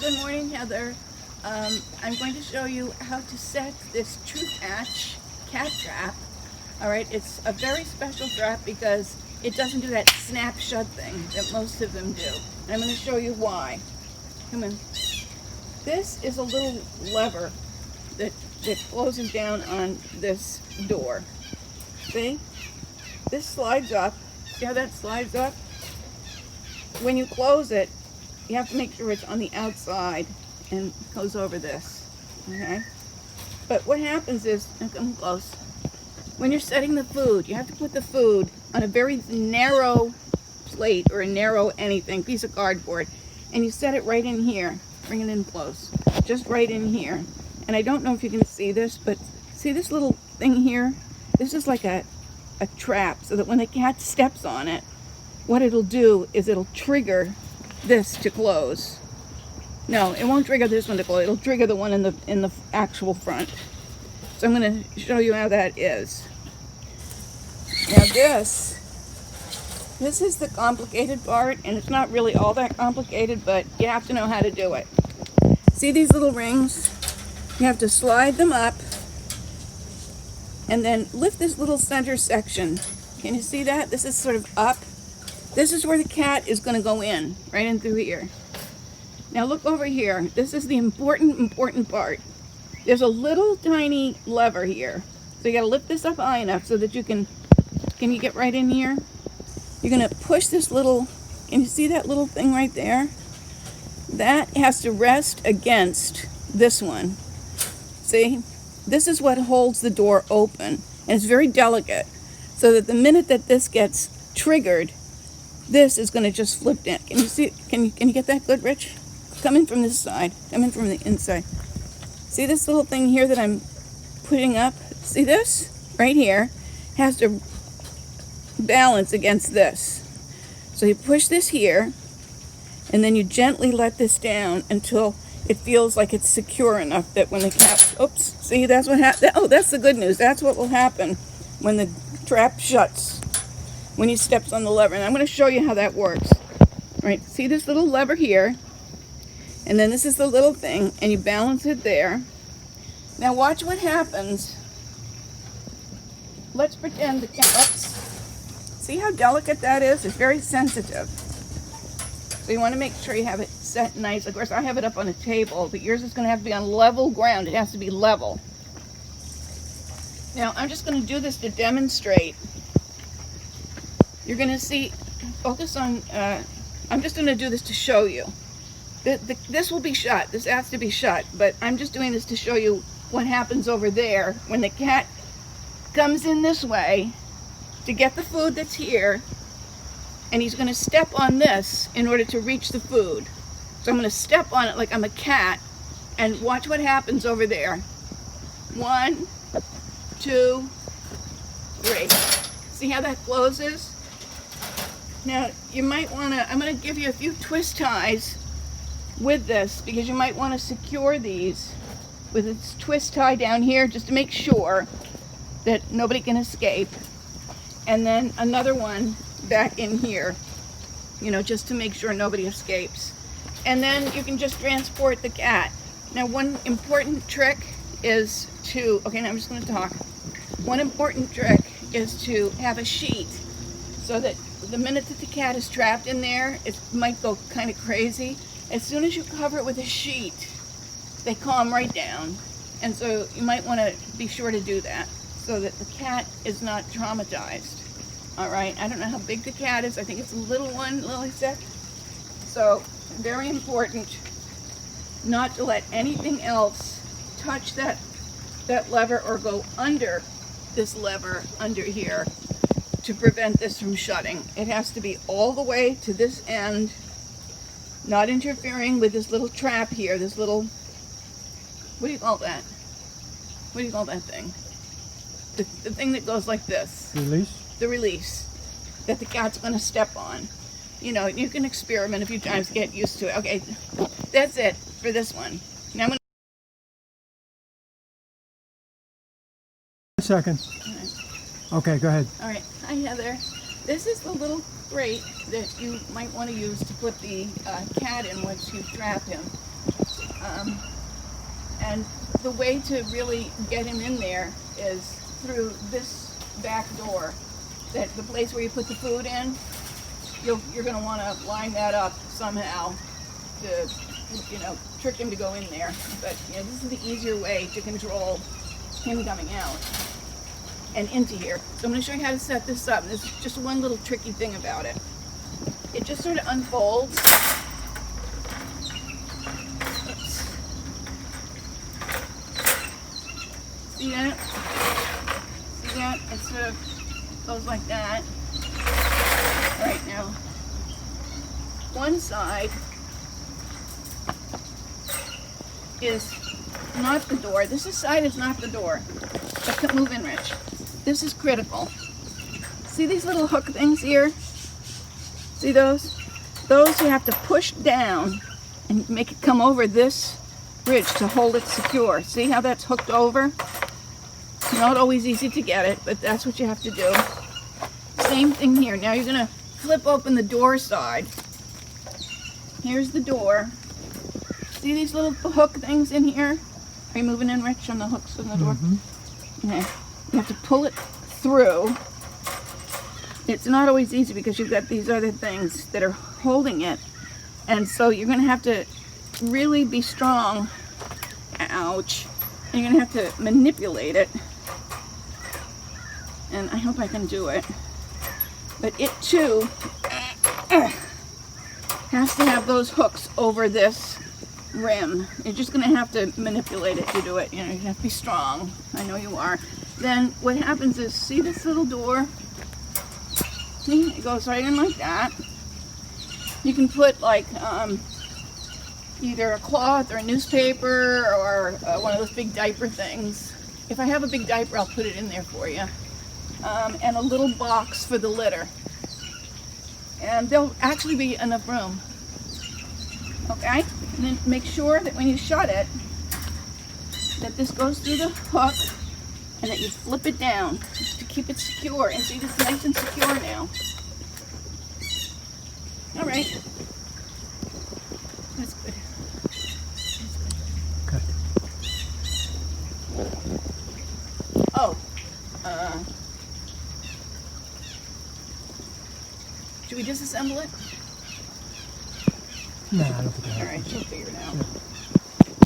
Good morning, Heather. I'm going to show you how to set this True Catch cat trap. All right, it's a very special trap because it doesn't do that snap shut thing that most of them do. And I'm going to show you why. Come on. This is a little lever that closes down on this door. See? This slides up. See how that slides up? When you close it, you have to make sure it's on the outside and goes over this, okay? But what happens is, now come close, when you're setting the food, you have to put the food on a very narrow plate or a narrow anything, piece of cardboard, and you set it right in here. Bring it in close, just right in here. And I don't know if you can see this, but see this little thing here? This is like a trap, so that when the cat steps on it, what it'll do is it'll trigger this to close. No, it won't trigger this one to close. It'll trigger the one in the actual front. So I'm going to show you how that is. Now this is the complicated part, and it's not really all that complicated, but you have to know how to do it. See these little rings? You have to slide them up and then lift this little center section. Can you see that? This is sort of up. This is where the cat is going to go in, right in through here. Now look over here. This is the important part. There's a little tiny lever here. So you got to lift this up high enough so that you can you get right in here? You're going to push this little, can you see that little thing right there? That has to rest against this one. See? This is what holds the door open. And it's very delicate. So that the minute that this gets triggered, this is going to just flip down. Can you see? Can you get that good, Rich? Come in from this side. Come in from the inside. See this little thing here that I'm putting up? See this? Right here has to balance against this. So you push this here, and then you gently let this down until it feels like it's secure enough that when the cat, oops, see, that's what happened. Oh, that's the good news. That's what will happen when the trap shuts. When he steps on the lever. And I'm going to show you how that works. All right, see this little lever here? And then this is the little thing, and you balance it there. Now watch what happens. Let's pretend the cat, oops. See how delicate that is? It's very sensitive. So you want to make sure you have it set nice. Of course, I have it up on a table, but yours is going to have to be on level ground. It has to be level. Now, I'm just going to do this to demonstrate. You're going to see, focus on, I'm just going to do this to show you. This will be shut. This has to be shut, but I'm just doing this to show you what happens over there when the cat comes in this way to get the food that's here, and he's going to step on this in order to reach the food. So I'm going to step on it like I'm a cat, and watch what happens over there. 1, 2, 3. See how that closes? Now, you might want to, I'm going to give you a few twist ties with this because you might want to secure these with its twist tie down here just to make sure that nobody can escape. And then another one back in here, you know, just to make sure nobody escapes. And then you can just transport the cat. Now, one important trick is to, okay, now I'm just going to talk. One important trick is to have a sheet so that the minute that the cat is trapped in there, it might go kind of crazy. As soon as you cover it with a sheet, they calm right down. And so you might want to be sure to do that so that the cat is not traumatized. All right, I don't know how big the cat is. I think it's a little one, Lily said. So very important not to let anything else touch that lever or go under this lever under here to prevent this from shutting. It has to be all the way to this end, not interfering with this little trap here, this little, what do you call that? What do you call that thing? The thing that goes like this. Release? The release that the cat's going to step on. You know, you can experiment a few times, get used to it. Okay, that's it for this one. Now I'm going to... Seconds. Okay, go ahead. All right. Hi, Heather. This is the little crate that you might want to use to put the cat in once you trap him. And the way to really get him in there is through this back door. That the place where you put the food in, you're going to want to line that up somehow to, trick him to go in there. But this is the easier way to control him coming out and into here. So I'm going to show you how to set this up. There's just one little tricky thing about it. It just sort of unfolds. Oops. See that? See that? It sort of goes like that. Right now, one side is not the door. This side is not the door. But move in, Rich. This is critical. See these little hook things here? See those? Those you have to push down and make it come over this ridge to hold it secure. See how that's hooked over? It's not always easy to get it, but that's what you have to do. Same thing here. Now you're going to flip open the door side. Here's the door. See these little hook things in here? Are you moving in, Rich, on the hooks on the door? Mm-hmm. Okay. You have to pull it through. It's not always easy because you've got these other things that are holding it. And so you're going to have to really be strong. Ouch. And you're going to have to manipulate it. And I hope I can do it. But it too has to have those hooks over this rim. You're just going to have to manipulate it to do it. You have to be strong. I know you are. Then what happens is, see this little door? See, it goes right in like that. You can put like either a cloth or a newspaper or one of those big diaper things. If I have a big diaper, I'll put it in there for you. And a little box for the litter. And there'll actually be enough room. Okay? And then make sure that when you shut it, that this goes through the hook and that you flip it down to keep it secure. And see, this is nice and secure now. All right. That's good. Good. Oh. Should we disassemble it? No, I don't think I All have. right, she'll figure it out. Yeah.